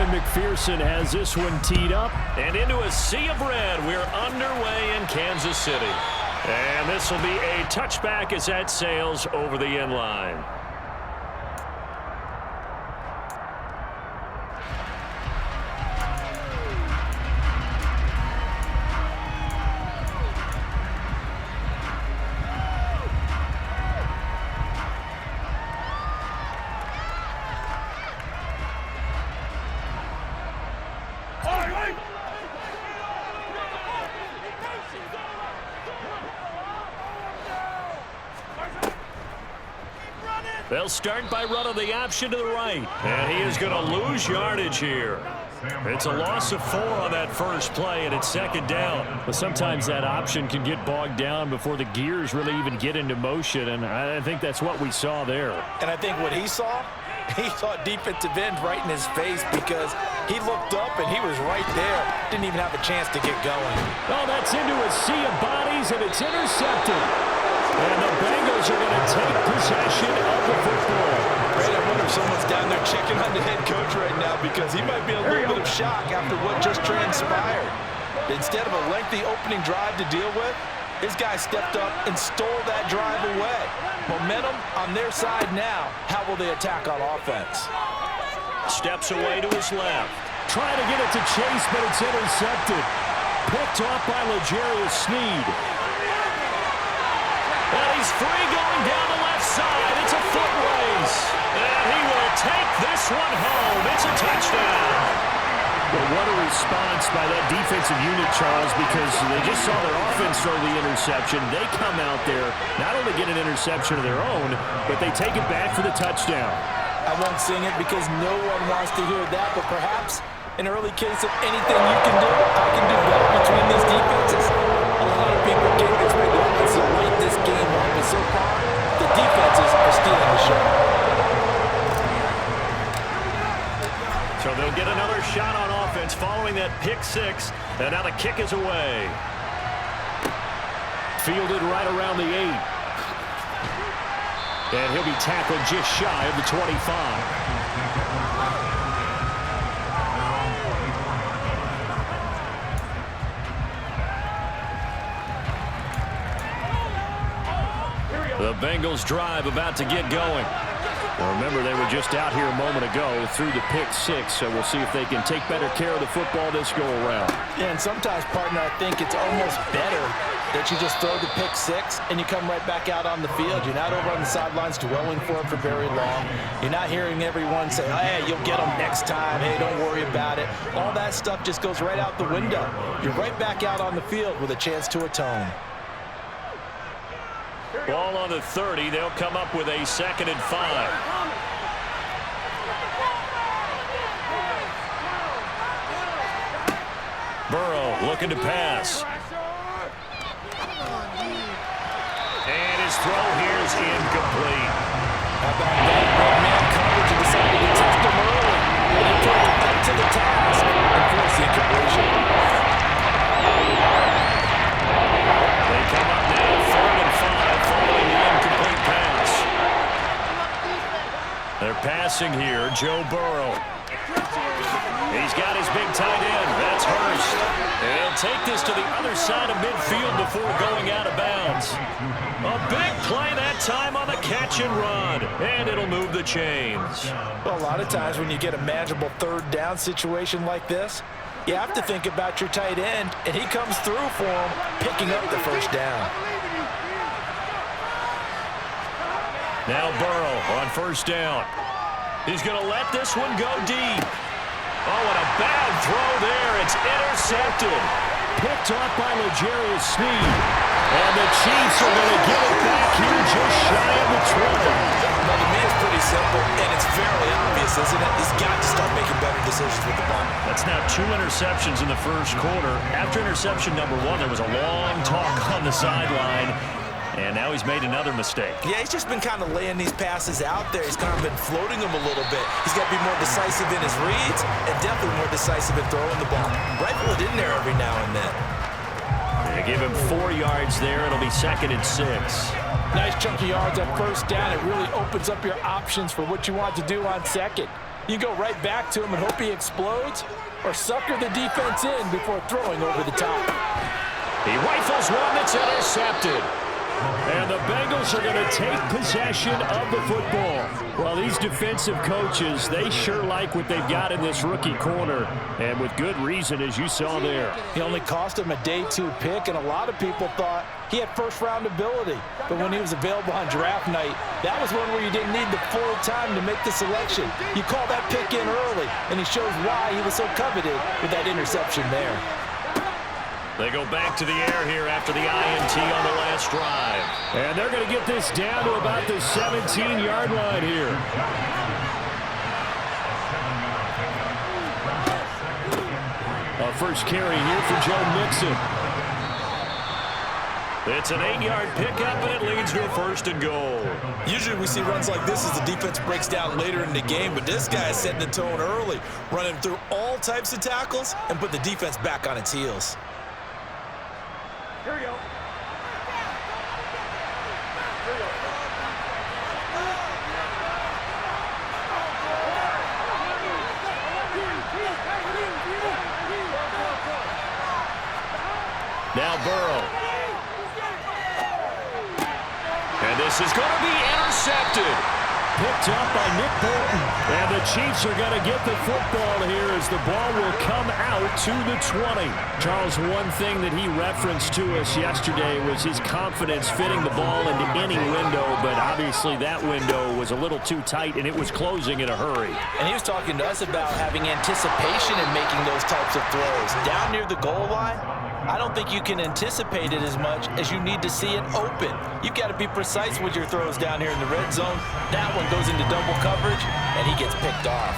McPherson has this one teed up. And into a sea of red, we're underway in Kansas City. And this will be a touchback as that sails over the end line. They'll start by running the option to the right. And he is going to lose yardage here. It's a loss of 4 on that first play, and it's second down. But sometimes that option can get bogged down before the gears really even get into motion, and I think that's what we saw there. And I think what he saw defensive end right in his face because he looked up and he was right there. Didn't even have a chance to get going. Oh, that's into a sea of bodies, and it's intercepted. And the Bengals are going to take possession of the football. Right, I wonder if someone's down there checking on the head coach right now because he might be in a little bit of shock after what just transpired. Instead of a lengthy opening drive to deal with, his guy stepped up and stole that drive away. Momentum on their side now. How will they attack on offense? Steps away to his left. Trying to get it to Chase, but it's intercepted. Picked off by L'Jarius Sneed. And he's free going down the left side. It's a foot race. And he will take this one home. It's a touchdown. Well, what a response by that defensive unit, Charles, because they just saw their offense throw the interception. They come out there, not only get an interception of their own, but they take it back for the touchdown. I won't sing it because no one wants to hear that, but perhaps an early case of anything you can do, I can do better between these defenses. A lot of people can't expect the offense to light this game up, but so far, the defenses are stealing the show. So they'll get another shot on offense following that pick six. And now the kick is away. Fielded right around the 8. And he'll be tackled just shy of the 25. The Bengals drive about to get going. Well, remember, they were just out here a moment ago through the pick 6, so we'll see if they can take better care of the football this go-around. Yeah, and sometimes, partner, I think it's almost better that you just throw the pick 6 and you come right back out on the field. You're not over on the sidelines dwelling for it for very long. You're not hearing everyone say, oh, hey, you'll get them next time. Hey, don't worry about it. All that stuff just goes right out the window. You're right back out on the field with a chance to atone. Ball on the 30. They'll come up with a 2nd and 5. Burrow looking to pass. And his throw here is incomplete. How about that? Man coverage and decided to test him early. And he took him up to the task and forced the incompletion. They come up now 3rd and 5 following the incomplete pass. They're passing here. Joe Burrow. He's got his big tight end. That's Hurst. And he'll take this to the other side of midfield before going out of bounds. A big play that time on the catch and run. And it'll move the chains. Well, a lot of times when you get a manageable 3rd down situation like this, you have to think about your tight end, and he comes through for him, picking up the 1st down. Now Burrow on 1st down. He's going to let this one go deep. Oh, and a bad throw there. It's intercepted. Picked off by L'Jarius Sneed. And the Chiefs are going to get it back here just shy of the 12. Well, to me, it's pretty simple, and it's fairly obvious, isn't it? He's got to start making better decisions with the ball. That's now 2 interceptions in the first quarter. After interception number 1, there was a long talk on the sideline. And now he's made another mistake. Yeah, he's just been kind of laying these passes out there. He's kind of been floating them a little bit. He's got to be more decisive in his reads and definitely more decisive in throwing the ball. Rifle it in there every now and then. They give him 4 yards there. It'll be 2nd and 6. Nice chunk of yards on 1st down. It really opens up your options for what you want to do on 2nd. You go right back to him and hope he explodes, or sucker the defense in before throwing over the top. He rifles one that's intercepted. And the Bengals are going to take possession of the football. Well, these defensive coaches, they sure like what they've got in this rookie corner, and with good reason, as you saw there. He only cost him a day 2 pick, and a lot of people thought he had first-round ability. But when he was available on draft night, that was one where you didn't need the full time to make the selection. You call that pick in early, and he shows why he was so coveted with that interception there. They go back to the air here after the INT on the last drive. And they're going to get this down to about the 17-yard line here. A first carry here for Joe Mixon. It's an 8-yard pickup, and it leads to a 1st and goal. Usually we see runs like this as the defense breaks down later in the game, but this guy is setting the tone early, running through all types of tackles and put the defense back on its heels. Here we go. Now Burrow. And this is going to be intercepted. Picked up by Nick Bolton. And the Chiefs are going to get the football here as the ball will come out to the 20. Charles, one thing that he referenced to us yesterday was his confidence fitting the ball into any window, but obviously that window was a little too tight and it was closing in a hurry. And he was talking to us about having anticipation in making those types of throws. Down near the goal line, I don't think you can anticipate it as much as you need to see it open. You've got to be precise with your throws down here in the red zone. That one goes into double coverage, and he gets picked off.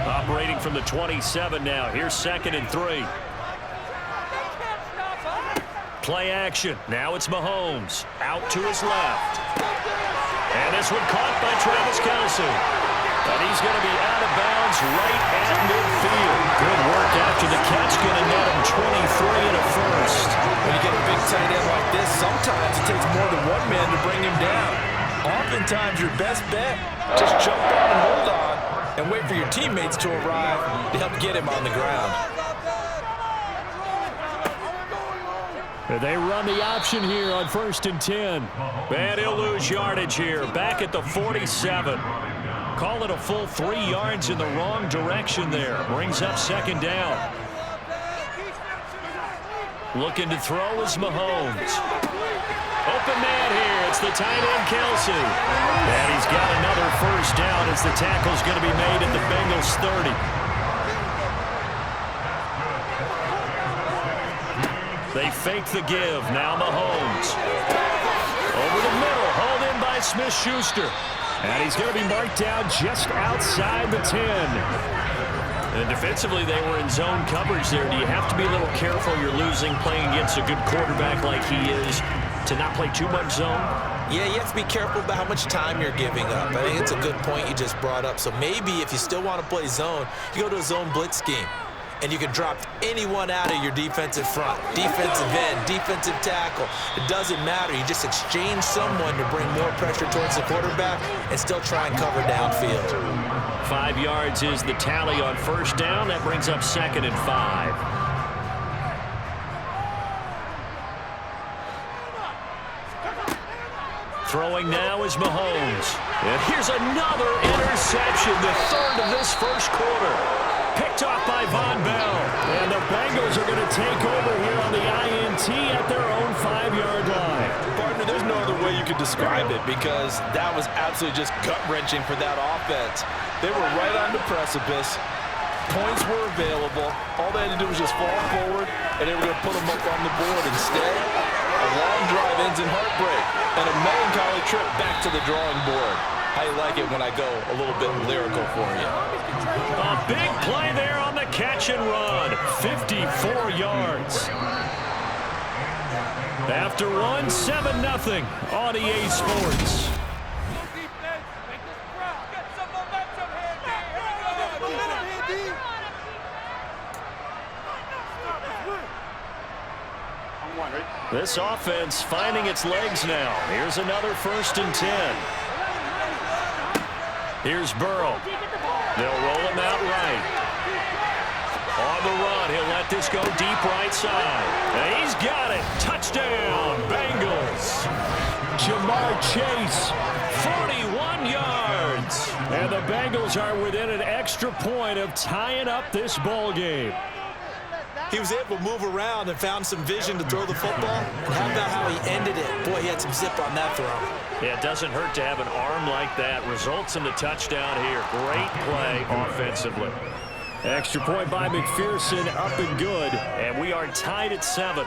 Operating from the 27 now. Here's 2nd and 3. Play action. Now it's Mahomes. Out to his left. And this one caught by Travis Kelce. And he's going to be out of bounds right at midfield. Good work after the catch. Going to net him 23 and a 1st. When you get a big tight end like this, sometimes it takes more than one man to bring him down. Oftentimes, your best bet, just jump on and hold on and wait for your teammates to arrive to help get him on the ground. They run the option here on 1st and 10. And he'll lose yardage here. Back at the 47. Call it a full 3 yards in the wrong direction there. Brings up 2nd down. Looking to throw is Mahomes. Open man here. It's the tight end, Kelce. And he's got another 1st down as the tackle's going to be made at the Bengals 30. They fake the give. Now Mahomes. Over the middle. Hauled in by Smith-Schuster. And he's going to be marked down just outside the 10. And defensively, they were in zone coverage there. Do you have to be a little careful? You're losing playing against a good quarterback like he is to not play too much zone? Yeah, you have to be careful about how much time you're giving up. I think it's a good point you just brought up. So maybe if you still want to play zone, you go to a zone blitz scheme. And you can drop anyone out of your defensive front, defensive end, defensive tackle. It doesn't matter. You just exchange someone to bring more pressure towards the quarterback and still try and cover downfield. 5 yards is the tally on 1st down. That brings up 2nd and 5. Throwing now is Mahomes. And here's another interception, the 3rd of this 1st quarter. Picked off by Von Bell. And the Bengals are going to take over here on the INT at their own 5-yard line. Partner, there's no other way you could describe it because that was absolutely just gut-wrenching for that offense. They were right on the precipice. Points were available. All they had to do was just fall forward, and they were going to put them up on the board. Instead, a long drive ends in heartbreak and a melancholy trip back to the drawing board. How you like it when I go a little bit lyrical for you? A big play there on the catch and run. 54 yards. After one, 7-0 on EA Sports. This offense finding its legs now. Here's another 1st and 10. Here's Burrow. They'll roll him out right. On the run, he'll let this go deep right side. And he's got it. Touchdown, Bengals. Jamar Chase. 41 yards. And the Bengals are within an extra point of tying up this ball game. He was able to move around and found some vision to throw the football. And how about how he ended it? Boy, he had some zip on that throw. Yeah, it doesn't hurt to have an arm like that. Results in the touchdown here. Great play offensively. Extra point by McPherson, up and good. And we are tied at 7.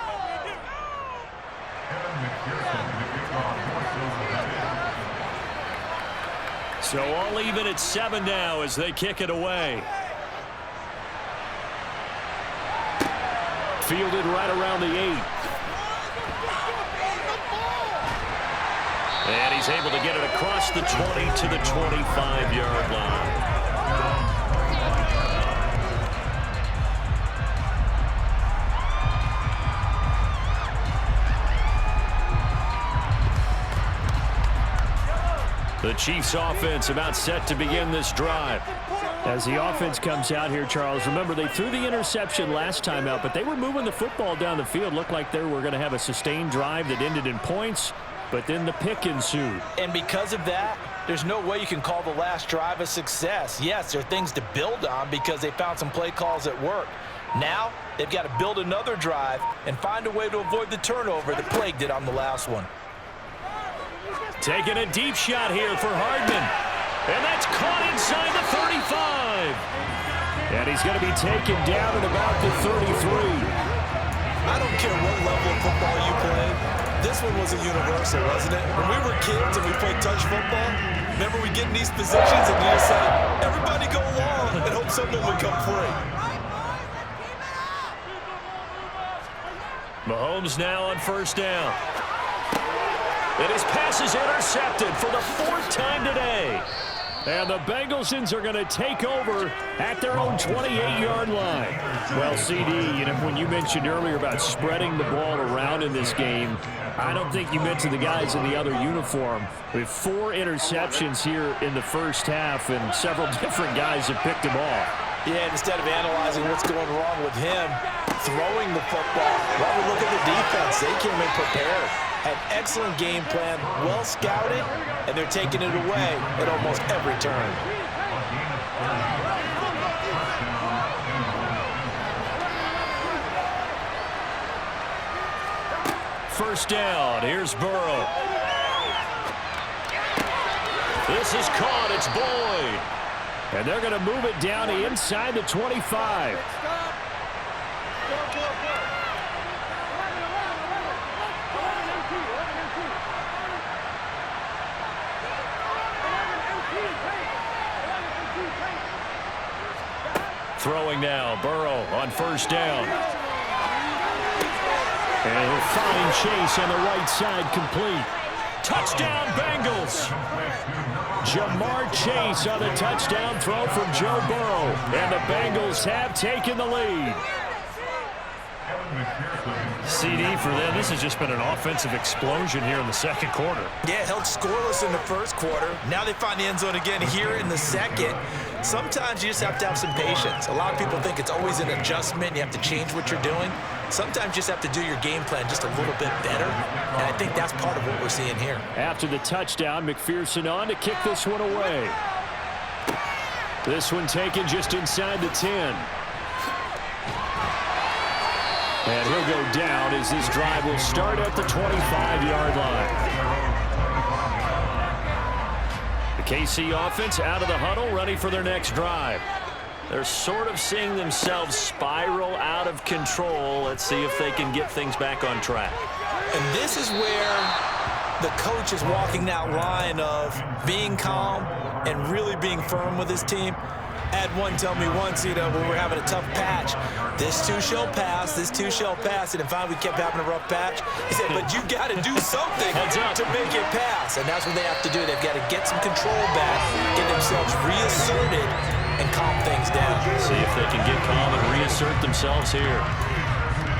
So all even at 7 now as they kick it away. Fielded right around the 8. And he's able to get it across the 20 to the 25-yard line. The Chiefs offense about set to begin this drive. As the offense comes out here, Charles, remember they threw the interception last time out, but they were moving the football down the field. Looked like they were going to have a sustained drive that ended in points, but then the pick ensued. And because of that, there's no way you can call the last drive a success. Yes, there are things to build on because they found some play calls that work. Now, they've got to build another drive and find a way to avoid the turnover that plagued it on the last one. Taking a deep shot here for Hardman. And that's caught inside the 35. And he's going to be taken down at about the 33. I don't care what level of football you played. This one was a universal, wasn't it? When we were kids and we played touch football, remember we get in these positions and you just say, everybody go along and hope someone would come free. Mahomes now on first down. And his pass is intercepted for the 4th time today. And the Bengalsons are going to take over at their own 28-yard line. Well, CD, when you mentioned earlier about spreading the ball around in this game, I don't think you mentioned the guys in the other uniform. We have 4 interceptions here in the first half, and several different guys have picked them off. Yeah, instead of analyzing what's going wrong with him throwing the football, well, we look at the defense. They came in prepared. Had excellent game plan, well scouted, and they're taking it away at almost every turn. First down, here's Burrow. This is caught, it's Boyd. And they're going to move it down inside the 25. Throwing now, Burrow on first down. And he'll find Chase on the right side, complete. Touchdown, Bengals! Jamar Chase on the touchdown throw from Joe Burrow. And the Bengals have taken the lead. CD for them, this has just been an offensive explosion here in the second quarter. Yeah, held scoreless in the first quarter. Now they find the end zone again here in the second. Sometimes you just have to have some patience. A lot of people think it's always an adjustment. You have to change what you're doing. Sometimes you just have to do your game plan just a little bit better. And I think that's part of what we're seeing here. After the touchdown, McPherson on to kick this one away. This one taken just inside the 10. And he'll go down as this drive will start at the 25-yard line. The KC offense out of the huddle, ready for their next drive. They're sort of seeing themselves spiral out of control. Let's see if they can get things back on track. And this is where the coach is walking that line of being calm and really being firm with his team. I had one tell me once, when we're having a tough patch, this too shall pass, this too shall pass. And finally we kept having a rough patch. He said, but you got to do something to make it pass. And that's what they have to do. They've got to get some control back, get themselves reasserted, and calm things down. See if they can get calm and reassert themselves here.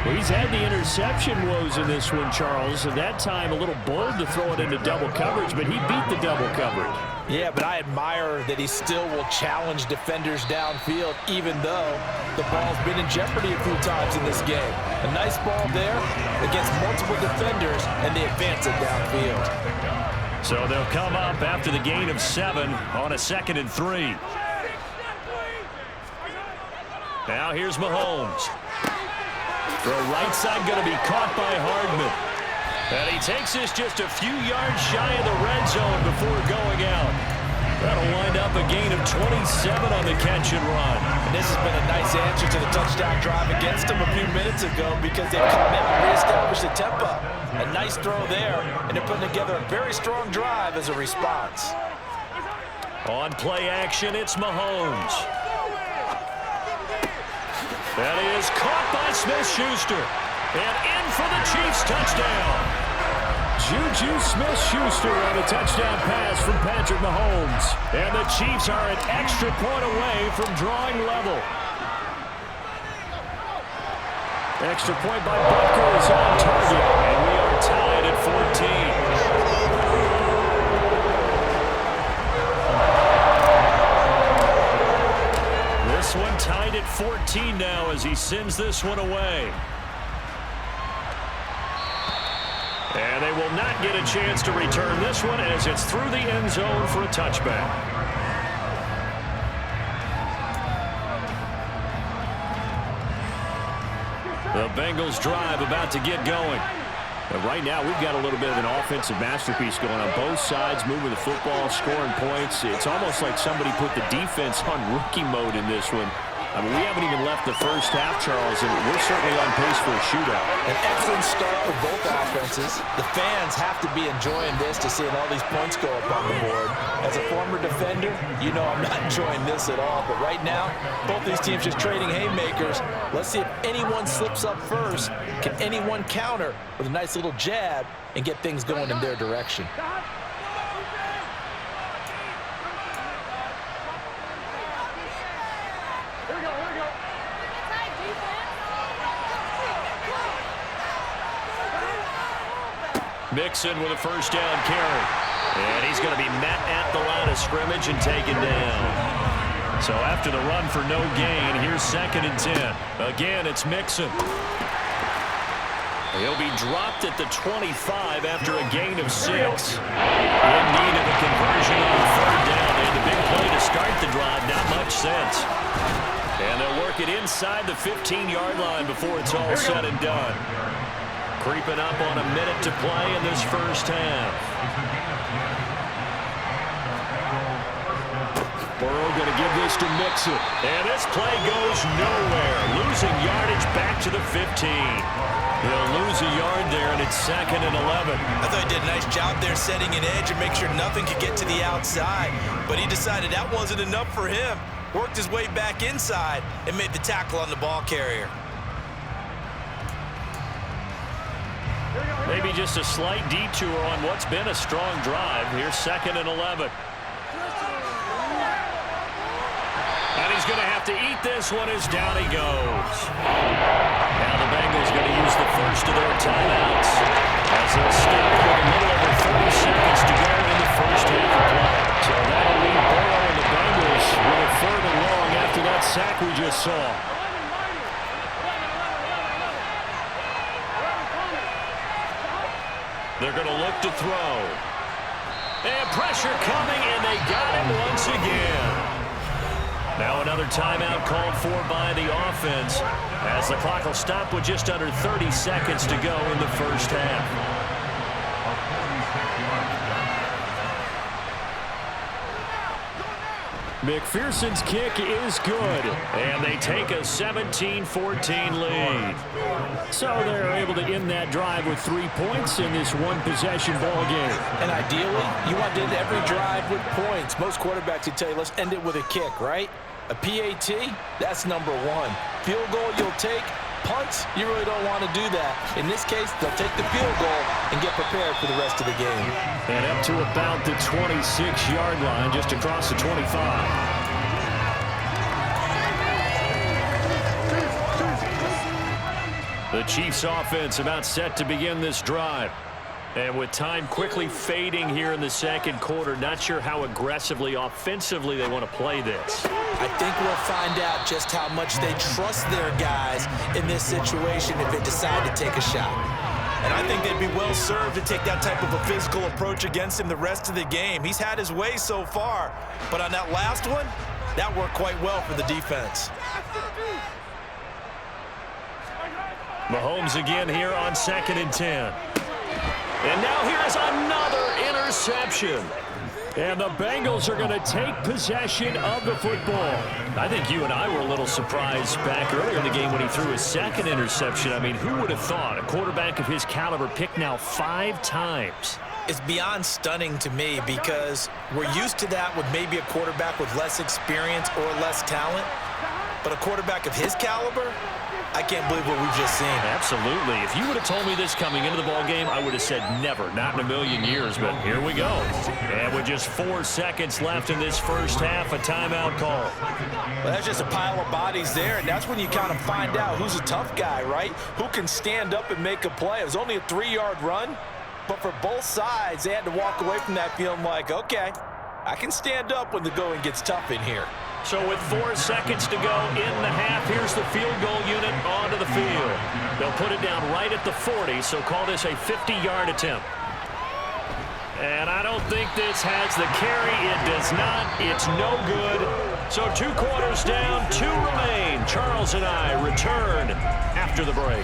Well, he's had the interception woes in this one, Charles, and that time a little bold to throw it into double coverage, but he beat the double coverage. Yeah, but I admire that he still will challenge defenders downfield, even though the ball's been in jeopardy a few times in this game. A nice ball there against multiple defenders, and they advance it downfield. So they'll come up after the gain of 7 on a 2nd and 3. Now here's Mahomes. Throw right side going to be caught by Hardman. And he takes this just a few yards shy of the red zone before going out. That'll wind up a gain of 27 on the catch and run. And this has been a nice answer to the touchdown drive against them a few minutes ago because they've come out and reestablished the tempo. A nice throw there, and they're putting together a very strong drive as a response. On play action, it's Mahomes. That is caught by Smith-Schuster. And in for the Chiefs touchdown. Juju Smith-Schuster on a touchdown pass from Patrick Mahomes. And the Chiefs are an extra point away from drawing level. Extra point by Butker is on target. And we are tied at 14. This one tied at 14 now as he sends this one away. And they will not get a chance to return this one as it's through the end zone for a touchback. The Bengals drive about to get going. But right now, we've got a little bit of an offensive masterpiece going on both sides, moving the football, scoring points. It's almost like somebody put the defense on rookie mode in this one. I mean, we haven't even left the first half, Charles, and we're certainly on pace for a shootout. An excellent start for both offenses. The fans have to be enjoying this to seeing all these points go up on the board. As a former defender, you know I'm not enjoying this at all. But right now, both these teams just trading haymakers. Let's see if anyone slips up first. Can anyone counter with a nice little jab and get things going in their direction? Mixon with a first down carry. And he's going to be met at the line of scrimmage and taken down. So after the run for no gain, here's 2nd and 10. Again, it's Mixon. He'll be dropped at the 25 after a gain of 6. In need of a conversion on 3rd down. And the big play to start the drive, not much sense. And they'll work it inside the 15-yard line before it's all said and done. Creeping up on a minute to play in this first half. Burrow going to give this to Mixon. And this play goes nowhere. Losing yardage back to the 15. He'll lose a yard there, and it's 2nd and 11. I thought he did a nice job there setting an edge and make sure nothing could get to the outside. But he decided that wasn't enough for him. Worked his way back inside and made the tackle on the ball carrier. Maybe just a slight detour on what's been a strong drive. Here's 2nd and 11. And he's going to have to eat this one as down he goes. Now the Bengals going to use the first of their timeouts as they'll stop with a little over 30 seconds to go in the first half of play. So that'll leave Burrow and the Bengals with a 3rd and long after that sack we just saw. They're going to look to throw. And pressure coming, and they got him once again. Now another timeout called for by the offense as the clock will stop with just under 30 seconds to go in the first half. McPherson's kick is good. And they take a 17-14 lead. So they're able to end that drive with 3 points in this one-possession ball game. And ideally, you want to end every drive with points. Most quarterbacks would tell you, let's end it with a kick, right? A PAT, that's number 1. Field goal you'll take. Punts, you really don't want to do that. In this case, they'll take the field goal and get prepared for the rest of the game. And up to about the 26-yard line, just across the 25. The Chiefs offense about set to begin this drive. And with time quickly fading here in the second quarter, not sure how aggressively, offensively they want to play this. I think we'll find out just how much they trust their guys in this situation if they decide to take a shot. And I think they'd be well served to take that type of a physical approach against him the rest of the game. He's had his way so far, but on that last one, that worked quite well for the defense. Mahomes again here on 2nd and 10. And now here's another interception. And the Bengals are going to take possession of the football. I think you and I were a little surprised back earlier in the game when he threw his 2nd interception. I mean, who would have thought a quarterback of his caliber picked now 5 times? It's beyond stunning to me because we're used to that with maybe a quarterback with less experience or less talent. But a quarterback of his caliber, I can't believe what we've just seen. Absolutely. If you would have told me this coming into the ball game, I would have said never, not in a million years. But here we go. And with just 4 seconds left in this first half, a timeout call. Well, that's just a pile of bodies there, and that's when you kind of find out who's a tough guy, right? Who can stand up and make a play. It was only a 3-yard run, but for both sides, they had to walk away from that feeling like, okay, I can stand up when the going gets tough in here. So with 4 seconds to go in the half, here's the field goal unit onto the field. They'll put it down right at the 40, so call this a 50-yard attempt. And I don't think this has the carry. It does not. It's no good. So 2 quarters down, 2 remain. Charles and I return after the break.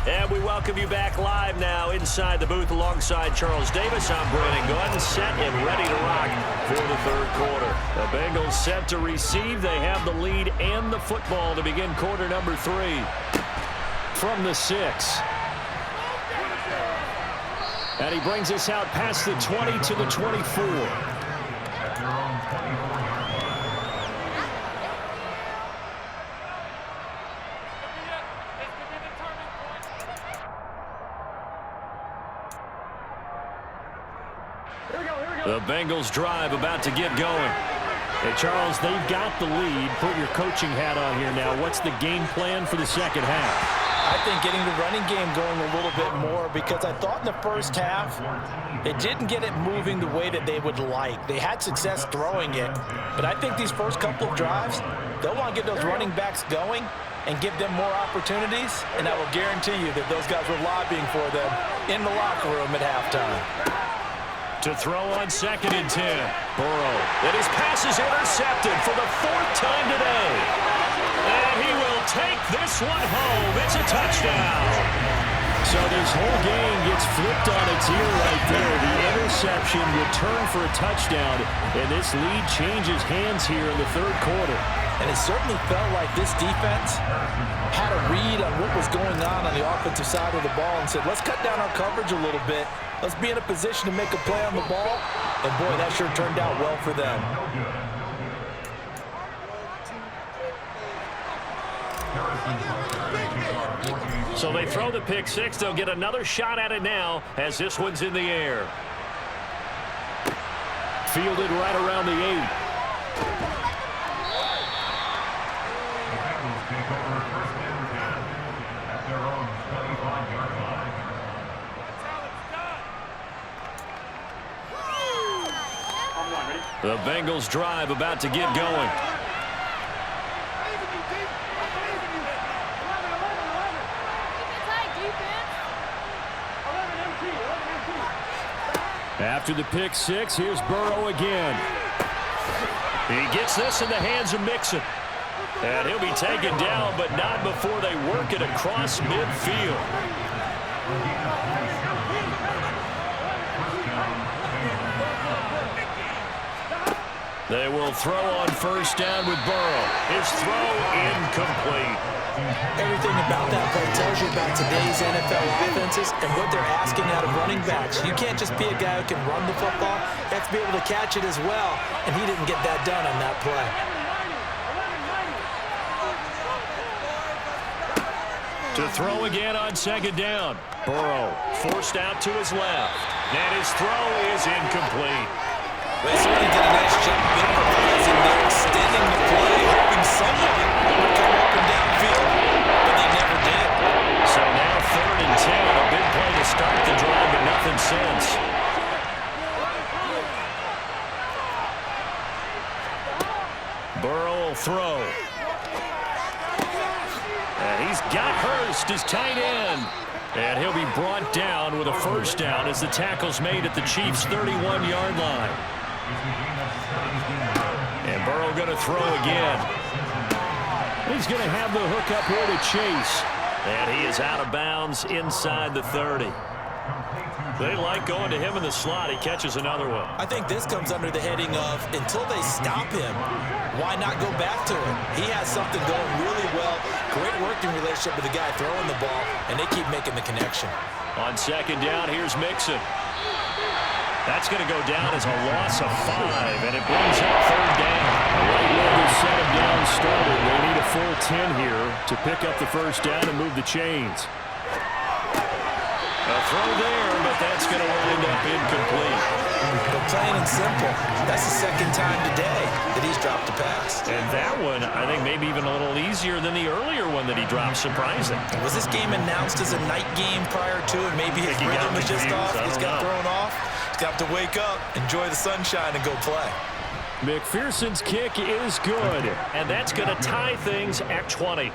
And we welcome you back live now inside the booth alongside Charles Davis. I'm Brandon Gaudin, set and ready to rock for the 3rd quarter. The Bengals set to receive. They have the lead and the football to begin quarter number 3. From the 6. And he brings us out past the 20 to the 24. The Bengals drive about to get going. And Charles, they've got the lead. Put your coaching hat on here now. What's the game plan for the second half? I think getting the running game going a little bit more because I thought in the first half they didn't get it moving the way that they would like. They had success throwing it, but I think these first couple of drives, they'll want to get those running backs going and give them more opportunities, and I will guarantee you that those guys were lobbying for them in the locker room at halftime. To throw on 2nd and 10. Burrow. And his pass is intercepted for the 4th time today. And he will take this one home. It's a touchdown. So this whole game gets flipped on its ear right there. The interception returned for a touchdown. And this lead changes hands here in the 3rd quarter. And it certainly felt like this defense had a read on what was going on the offensive side of the ball and said, let's cut down our coverage a little bit. Let's be in a position to make a play on the ball. And, boy, that sure turned out well for them. So they throw the pick 6. They'll get another shot at it now as this one's in the air. Fielded right around the 8. The Bengals drive about to get going. After the pick 6, here's Burrow again. He gets this in the hands of Mixon. And he'll be taken down, but not before they work it across midfield. They will throw on 1st down with Burrow. His throw incomplete. Everything about that play tells you about today's NFL offenses and what they're asking out of running backs. You can't just be a guy who can run the football. You have to be able to catch it as well, and he didn't get that done on that play. To throw again on second down. Burrow forced out to his left. And his throw is incomplete. They certainly did a nice job of improvising there, extending the play, hoping somebody would come open downfield, but they never did. So now 3rd and 10. A big play to start the drive, but nothing since. Burrow will throw. And he's got Hurst as tight end. And he'll be brought down with a first down as the tackle's made at the Chiefs' 31-yard line. And Burrow going to throw again. He's going to have the hook up here to Chase. And he is out of bounds inside the 30. They like going to him in the slot. He catches another one. I think this comes under the heading of until they stop him, why not go back to him? He has something going really well. Great working relationship with the guy throwing the ball, and they keep making the connection. On second down, here's Mixon. That's going to go down as a loss of 5, and it brings up 3rd down. Right where the set him down started. They need a full 10 here to pick up the first down and move the chains. A throw there, but that's going to wind up incomplete. But plain and simple, that's the second time today that he's dropped a pass. And that one, I think, maybe even a little easier than the earlier one that he dropped. Surprising. Was this game announced as a night game prior to it? Maybe his rhythm was just off. He's got thrown off. He's got to wake up, enjoy the sunshine, and go play. McPherson's kick is good. And that's going to tie things at 20.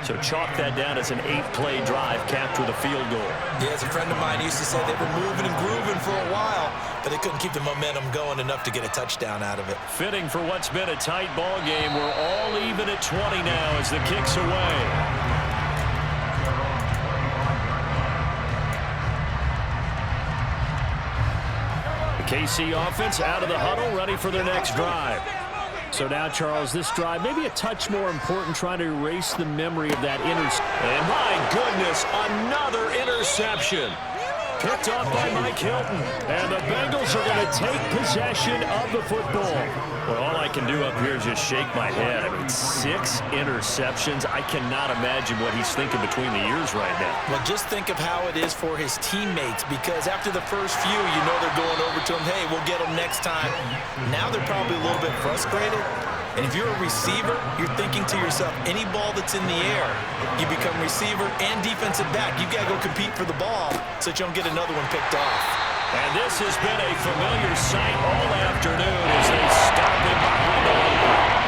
So chalk that down as an 8-play drive capped with a field goal. Yeah, as a friend of mine used to say, they were moving and grooving for a while, but they couldn't keep the momentum going enough to get a touchdown out of it. Fitting for what's been a tight ball game. We're all even at 20 now as the kick's away. KC offense out of the huddle, ready for their next drive. So now, Charles, this drive maybe a touch more important, trying to erase the memory of that interception. And my goodness, another interception. Picked off by Mike Hilton. And the Bengals are going to take possession of the football. Well, all I can do up here is just shake my head. I mean, 6 interceptions. I cannot imagine what he's thinking between the ears right now. Well, just think of how it is for his teammates, because after the first few, you know they're going over to him, hey, we'll get them next time. Now they're probably a little bit frustrated. And if you're a receiver, you're thinking to yourself, any ball that's in the air, you become receiver and defensive back. You've got to go compete for the ball so that you don't get another one picked off. And this has been a familiar sight all afternoon as they stop him behind the line.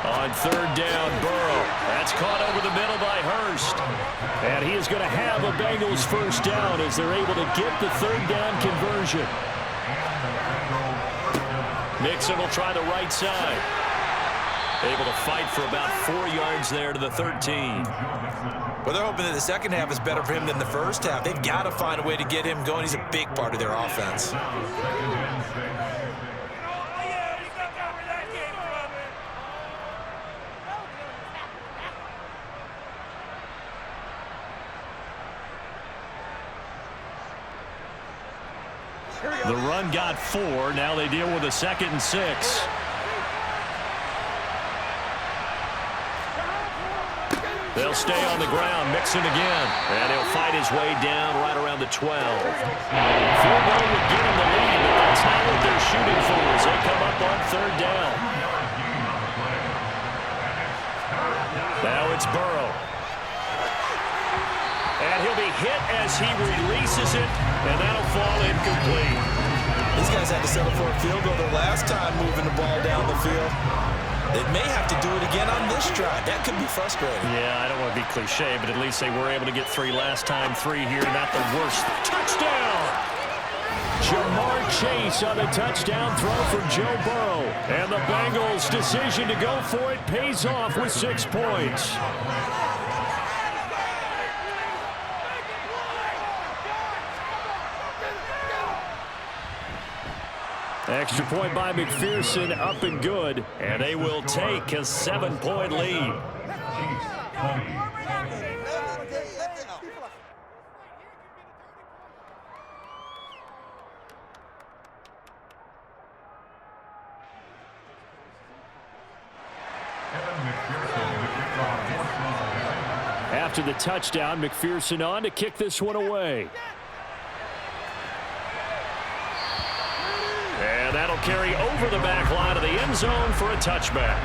On 3rd down, Burrow. That's caught over the middle by Hurst. And he is going to have a Bengals first down as they're able to get the 3rd down conversion. Mixon will try the right side. Able to fight for about 4 yards there to the 13. Well, they're hoping that the second half is better for him than the first half. They've got to find a way to get him going. He's a big part of their offense. The run got 4. Now they deal with a 2nd and 6. They'll stay on the ground. Mixon again. And he'll fight his way down right around the 12. Field goal would get him the lead, but that's not what they're shooting for as they come up on 3rd down. Now it's Burrow. And he'll be hit as he releases it, and that'll fall incomplete. These guys had to settle for a field goal the last time moving the ball down the field. They may have to do it again on this drive. That could be frustrating. Yeah, I don't want to be cliche, but at least they were able to get 3 last time. 3 here, not the worst. Touchdown! Jamar Chase on a touchdown throw for Joe Burrow. And the Bengals' decision to go for it pays off with 6 points. Extra point by McPherson, up and good. And they will take a 7-point lead. after the touchdown. McPherson on to kick this one away. And that'll carry over the back line of the end zone for a touchback.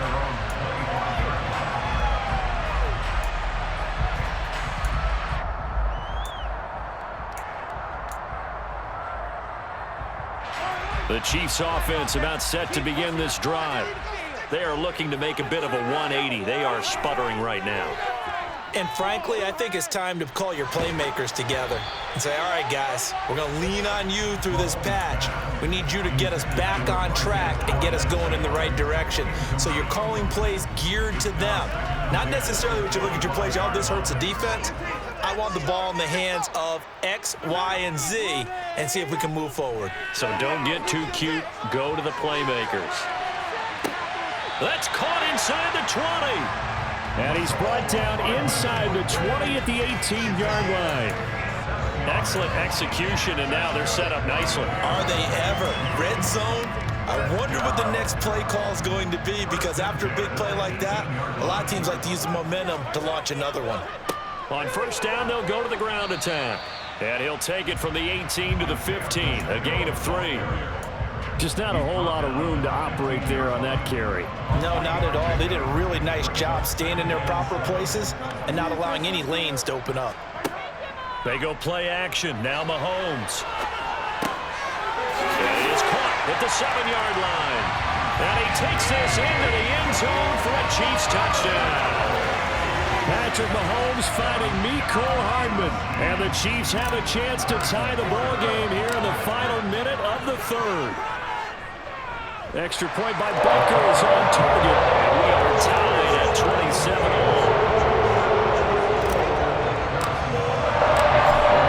The Chiefs offense about set to begin this drive. They are looking to make a bit of a 180. They are sputtering right now. And frankly, I think it's time to call your playmakers together and say, all right, guys, we're going to lean on you through this patch. We need you to get us back on track and get us going in the right direction. So you're calling plays geared to them. Not necessarily when you look at your plays, oh, this hurts the defense. I want the ball in the hands of X, Y, and Z and see if we can move forward. So don't get too cute. Go to the playmakers. That's caught inside the 20. And he's brought down inside the 20 at the 18-yard line. Excellent execution, and now they're set up nicely. Are they ever? Red zone? I wonder what the next play call is going to be, because after a big play like that, a lot of teams like to use the momentum to launch another one. On first down, they'll go to the ground attack. And he'll take it from the 18 to the 15, a gain of 3. Just not a whole lot of room to operate there on that carry. No, not at all. They did a really nice job staying in their proper places and not allowing any lanes to open up. They go play action. Now Mahomes. And he is caught at the 7-yard line. And he takes this into the end zone for a Chiefs touchdown. Patrick Mahomes finding Mecole Hardman. And the Chiefs have a chance to tie the ball game here in the final minute of the third. Extra point by Butker is on target. And we are tied at 27 all.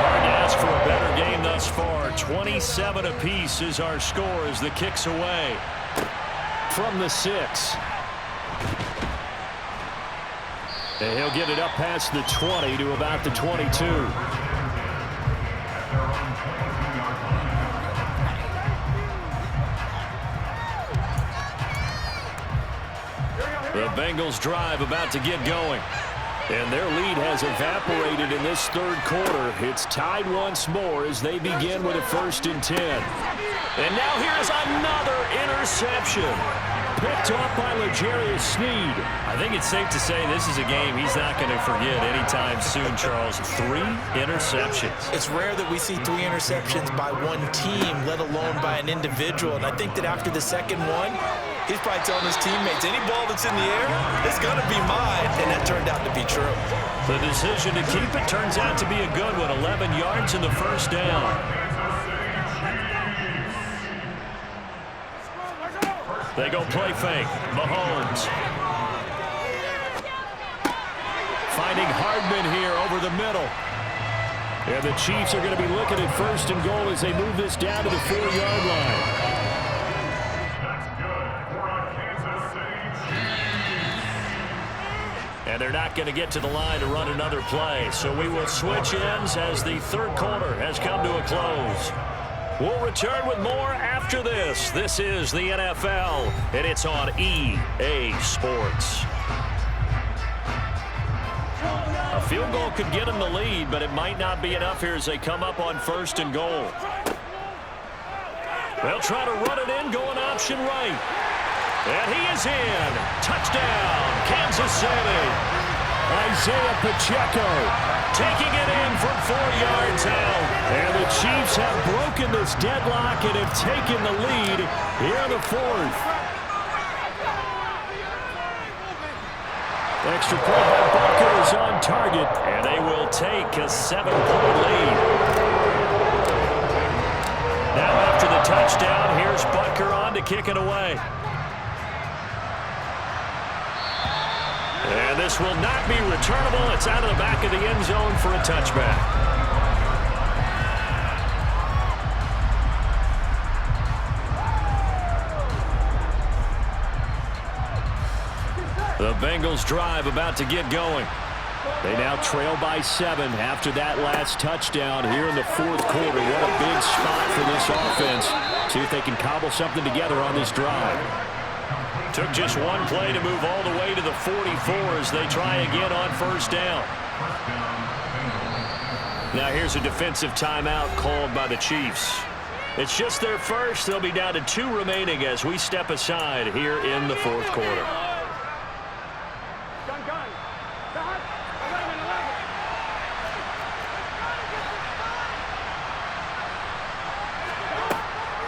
Hard to ask for a better game thus far. 27 apiece is our score as the kick's away. From the 6. And he'll get it up past the 20 to about the 22. The Bengals drive about to get going. And their lead has evaporated in this third quarter. It's tied once more as they begin with a 1st and 10. And now here's another interception. Picked off by L'Jarius Sneed. I think it's safe to say this is a game he's not going to forget anytime soon, Charles. 3 interceptions. It's rare that we see 3 interceptions by one team, let alone by an individual. And I think that after the second one, he's probably telling his teammates, any ball that's in the air, it's going to be mine. And that turned out to be true. The decision to keep it turns out to be a good one. 11 yards in the first down. They go play fake. Mahomes. Finding Hardman here over the middle. And the Chiefs are going to be looking at 1st and goal as they move this down to the 4-yard line. And they're not going to get to the line to run another play. So we will switch ends as the third quarter has come to a close. We'll return with more after this. This is the NFL, and it's on EA Sports. A field goal could get them the lead, but it might not be enough here as they come up on 1st and goal. They'll try to run it in, going option right. And he is in. Touchdown, Kansas City. Isaiah Pacheco taking it in from 4 yards out. And the Chiefs have broken this deadlock and have taken the lead here in the 4th. Extra point by Butker is on target. And they will take a 7-point lead. Now after the touchdown, here's Butker on to kick it away. And this will not be returnable. It's out of the back of the end zone for a touchback. The Bengals drive about to get going. They now trail by 7 after that last touchdown here in the 4th quarter. What a big spot for this offense. See if they can cobble something together on this drive. Took just one play to move all the way to the 44 as they try again on first down. Now here's a defensive timeout called by the Chiefs. It's just their first. They'll be down to 2 remaining as we step aside here in the fourth quarter.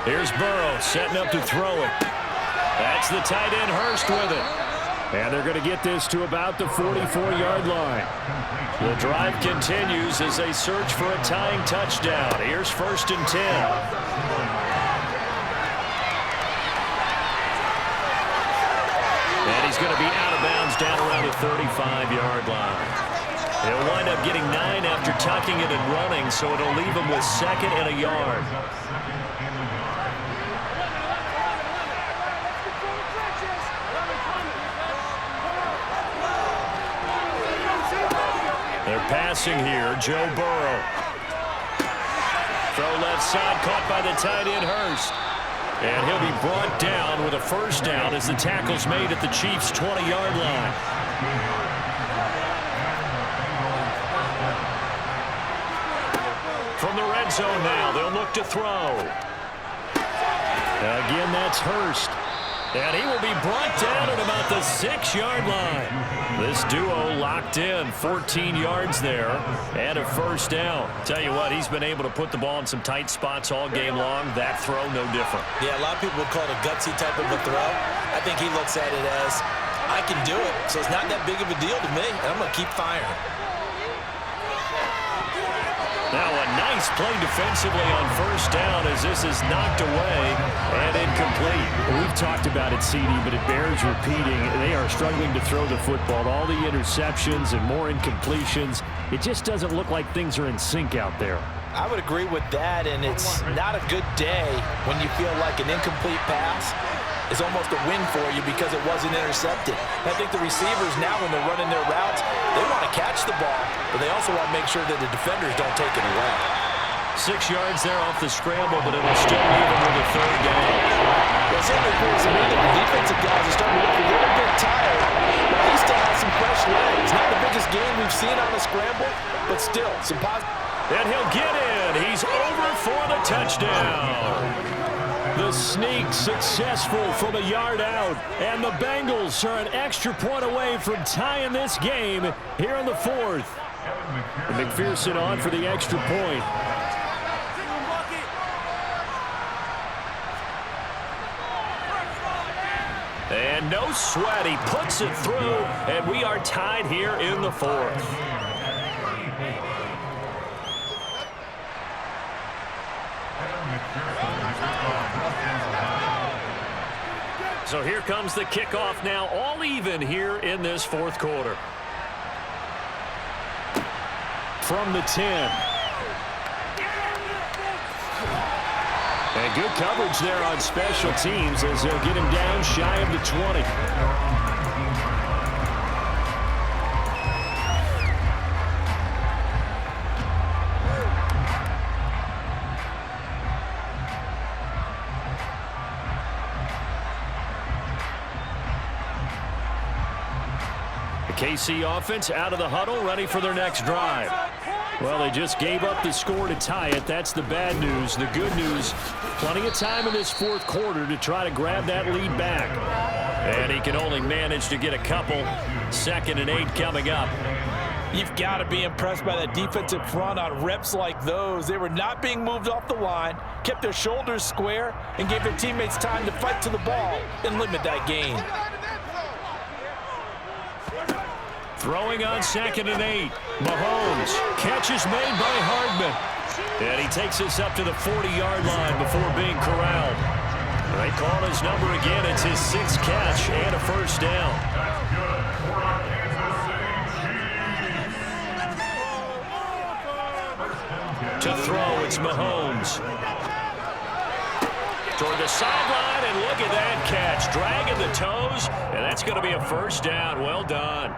Here's Burrow setting up to throw it. That's the tight end Hurst with it. And they're going to get this to about the 44-yard line. The drive continues as they search for a tying touchdown. Here's 1st and 10. And he's going to be out of bounds down around the 35-yard line. He'll wind up getting 9 after tucking it and running, so it'll leave him with 2nd and a yard. They're passing here. Joe Burrow. Throw left side, caught by the tight end Hurst. And he'll be brought down with a first down as the tackle's made at the Chiefs' 20-yard line. From the red zone now, they'll look to throw. Again, that's Hurst. And he will be brought down at about the 6-yard line. This duo locked in, 14 yards there, and a first down. Tell you what, he's been able to put the ball in some tight spots all game long. That throw, no different. Yeah, a lot of people would call it a gutsy type of a throw. I think he looks at it as, I can do it, so it's not that big of a deal to me, and I'm going to keep firing. Now a nice play defensively on first down as this is knocked away and incomplete. We've talked about it, CD, but it bears repeating. They are struggling to throw the football. All the interceptions and more incompletions. It just doesn't look like things are in sync out there. I would agree with that, and it's not a good day when you feel like an incomplete pass is almost a win for you because it wasn't intercepted. I think the receivers now, when they're running their routes, they want to catch the ball, but they also want to make sure that the defenders don't take it away. 6 yards there off the scramble, but it'll still leave them with a third down. Well, it certainly appears to me that the defensive guys are starting to look a little bit tired, but he still has some fresh legs. Not the biggest game we've seen on the scramble, but still some positive. And he'll get in. He's over for the touchdown. The sneak successful from a yard out, and the Bengals are an extra point away from tying this game here in the fourth. McPherson on for the extra point. And no sweat, he puts it through, and we are tied here in the fourth. So here comes the kickoff now, all even here in this fourth quarter. From the 10. And good coverage there on special teams as they'll get him down shy of the 20. KC offense out of the huddle, ready for their next drive. Well, they just gave up the score to tie it. That's the bad news. The good news, plenty of time in this fourth quarter to try to grab that lead back. And he can only manage to get a couple. 2nd and 8 coming up. You've got to be impressed by that defensive front on reps like those. They were not being moved off the line, kept their shoulders square, and gave their teammates time to fight to the ball and limit that gain. Throwing on 2nd and 8. Mahomes. Catch is made by Hardman. And he takes us up to the 40-yard line before being corralled. They call his number again. It's his 6th catch and a first down. To throw, it's Mahomes. Toward the sideline, and look at that catch. Dragging the toes, and that's going to be a first down. Well done.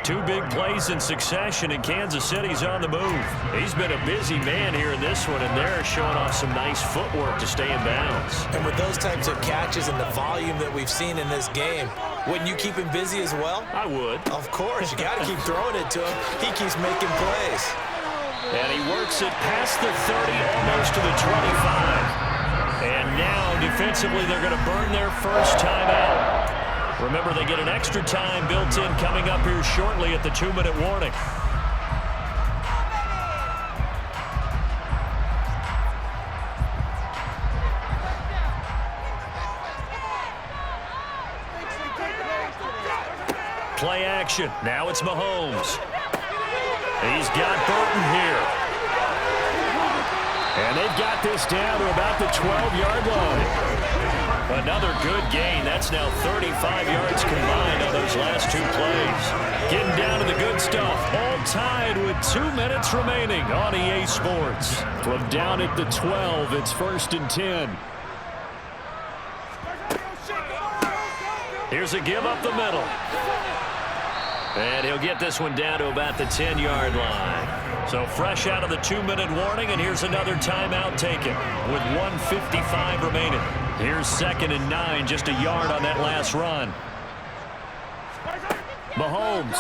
2 big plays in succession, and Kansas City's on the move. He's been a busy man here in this one, and they're showing off some nice footwork to stay in bounds. And with those types of catches and the volume that we've seen in this game, wouldn't you keep him busy as well? I would. Of course. You got to keep throwing it to him. He keeps making plays. And he works it past the 30, almost to the 25. And now, defensively, they're going to burn their first timeout. Remember, they get an extra time built in coming up here shortly at the 2-minute warning. Play action. Now it's Mahomes. He's got Burton here. And they've got this down to about the 12-yard line. Another good gain. That's now 35 yards combined on those last 2 plays. Getting down to the good stuff. All tied with 2 minutes remaining on EA Sports. From down at the 12, it's 1st and 10. Here's a give up the middle. And he'll get this one down to about the 10-yard line. So fresh out of the 2-minute warning, and here's another timeout taken with 1:55 remaining. Here's 2nd and 9, just a yard on that last run. Mahomes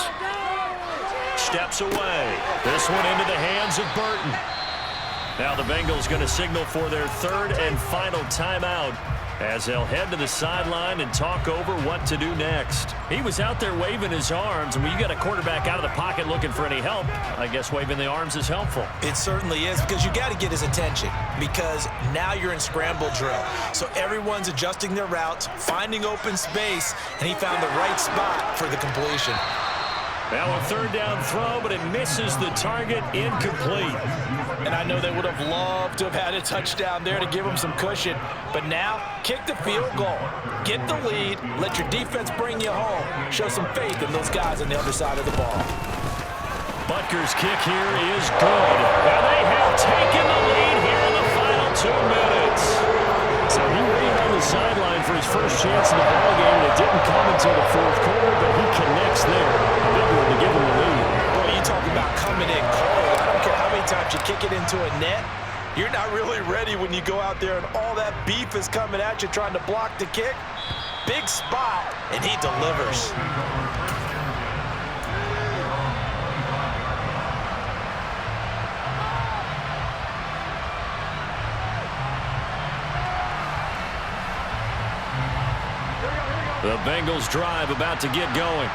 steps away. This one into the hands of Burton. Now the Bengals going to signal for their 3rd and final timeout as they'll head to the sideline and talk over what to do next. He was out there waving his arms, and when you got a quarterback out of the pocket looking for any help, I guess waving the arms is helpful. It certainly is, because you got to get his attention, because now you're in scramble drill. So everyone's adjusting their routes, finding open space, and he found the right spot for the completion. Now a 3rd down throw, but it misses the target, incomplete. And I know they would have loved to have had a touchdown there to give them some cushion. But now, kick the field goal. Get the lead. Let your defense bring you home. Show some faith in those guys on the other side of the ball. Butker's kick here is good. And they have taken the lead here in the final 2 minutes. So he waited on the sideline for his first chance in the ballgame, and it didn't come until the 4th quarter, but he connects there. A big one to give him the lead. Boy, you talk about coming in cold. I don't care how many times you kick it into a net. You're not really ready when you go out there and all that beef is coming at you trying to block the kick. Big spot, and he delivers. The Bengals drive about to get going.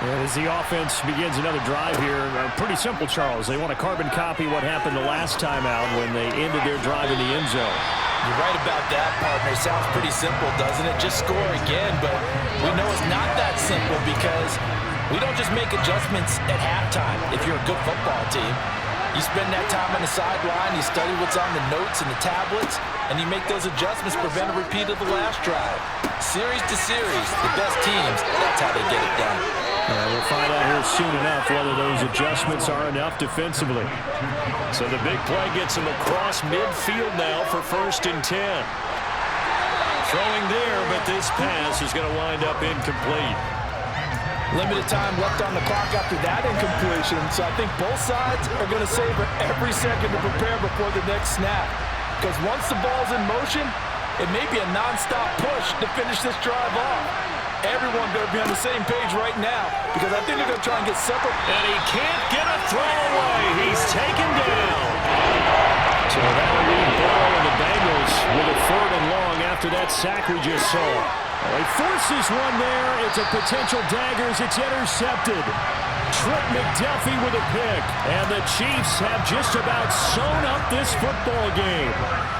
And as the offense begins another drive here, pretty simple, Charles. They want to carbon copy what happened the last time out when they ended their drive in the end zone. You're right about that, partner. Sounds pretty simple, doesn't it? Just score again, but we know it's not that simple because we don't just make adjustments at halftime if you're a good football team. You spend that time on the sideline, you study what's on the notes and the tablets, and you make those adjustments, prevent a repeat of the last drive. Series to series, the best teams, that's how they get it done. We'll find out here soon enough whether those adjustments are enough defensively. So the big play gets him across midfield now for 1st and 10. Throwing there, but this pass is going to wind up incomplete. Limited time left on the clock after that incompletion, so I think both sides are going to savor every second to prepare before the next snap. Because once the ball's in motion, it may be a non-stop push to finish this drive off. Everyone better be on the same page right now, because I think they're going to try and get separate. And he can't get a throw away. He's taken down. So that'll leave Burrow and the Bengals with a 3rd and long after that sack we just saw. He forces one there. It's a potential dagger as it's intercepted. Trent McDuffie with a pick. And the Chiefs have just about sewn up this football game.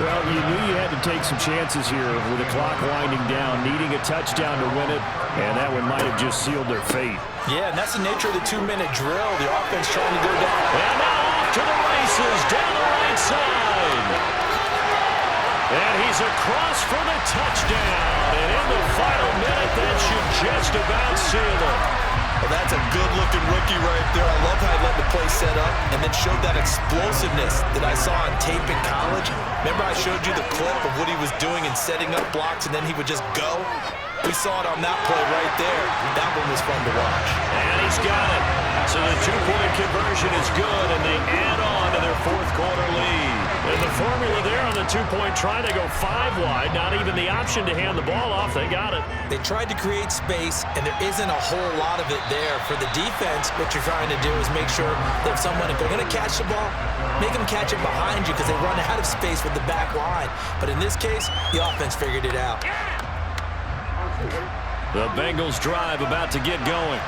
Well, you knew you had to take some chances here with the clock winding down, needing a touchdown to win it, and that one might have just sealed their fate. Yeah, and that's the nature of the 2-minute drill. The offense trying to go down. And now off to the races down the right side. And he's across for the touchdown. And in the final minute, that should just about seal it. If That's a good-looking rookie right there. I love how he let the play set up and then showed that explosiveness that I saw on tape in college. Remember I showed you the clip of what he was doing and setting up blocks, and then he would just go? We saw it on that play right there. That one was fun to watch. And he's got it. So the two-point conversion is good, and they add on to their fourth-quarter lead. And the formula there on the two-point try, they go 5 wide. Not even the option to hand the ball off. They got it. They tried to create space, and there isn't a whole lot of it there. For the defense, what you're trying to do is make sure that if they're going to catch the ball, make them catch it behind you because they run out of space with the back line. But in this case, the offense figured it out. The Bengals drive about to get going.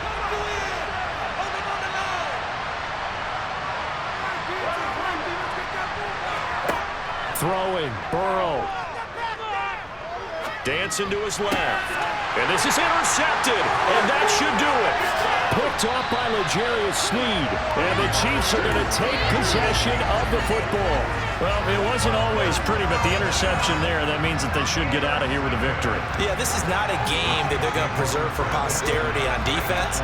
Throwing, Burrow. Dancing to his left. And this is intercepted, and that should do it. Picked off by L'Jarius Sneed. And the Chiefs are going to take possession of the football. Well, it wasn't always pretty, but the interception there, that means that they should get out of here with a victory. Yeah, this is not a game that they're going to preserve for posterity on defense,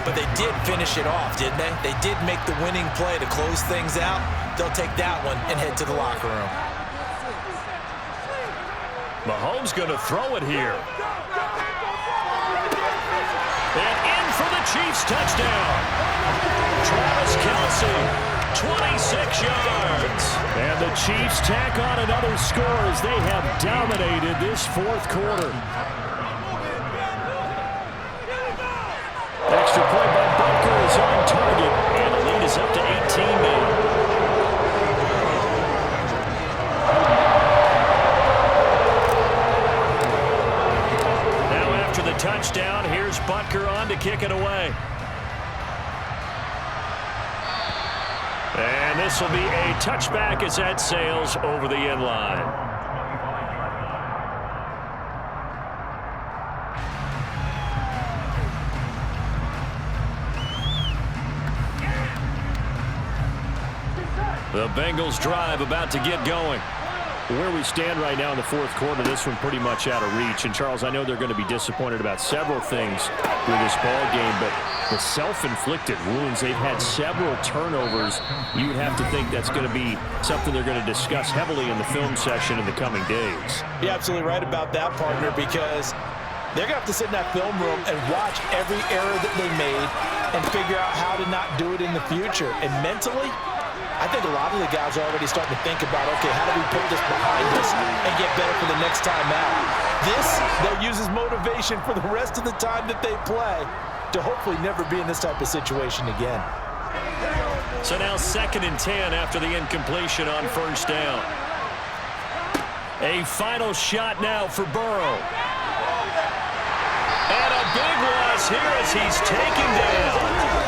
but they did finish it off, didn't they? They did make the winning play to close things out. They'll take that one and head to the locker room. Mahomes going to throw it here. And in for the Chiefs touchdown. Travis Kelce, 26 yards. And the Chiefs tack on another score as they have dominated this fourth quarter. Extra point by Butker is on target, and the lead is up to 18 now. Touchdown. Here's Butker on to kick it away. And this will be a touchback as that sails over the end line. The Bengals drive about to get going. Where we stand right now in the fourth quarter, this one pretty much out of reach. And, Charles, I know they're going to be disappointed about several things with this ball game, but the self-inflicted wounds, they've had several turnovers. You would have to think that's going to be something they're going to discuss heavily in the film session in the coming days. You're absolutely right about that, partner, because they're going to have to sit in that film room and watch every error that they made and figure out how to not do it in the future. And mentally, I think a lot of the guys are already starting to think about, okay, how do we put this behind us and get better for the next time out? This, they'll use as motivation for the rest of the time that they play to hopefully never be in this type of situation again. So now 2nd and 10 after the incompletion on first down. A final shot now for Burrow. And a big loss here as he's taken down.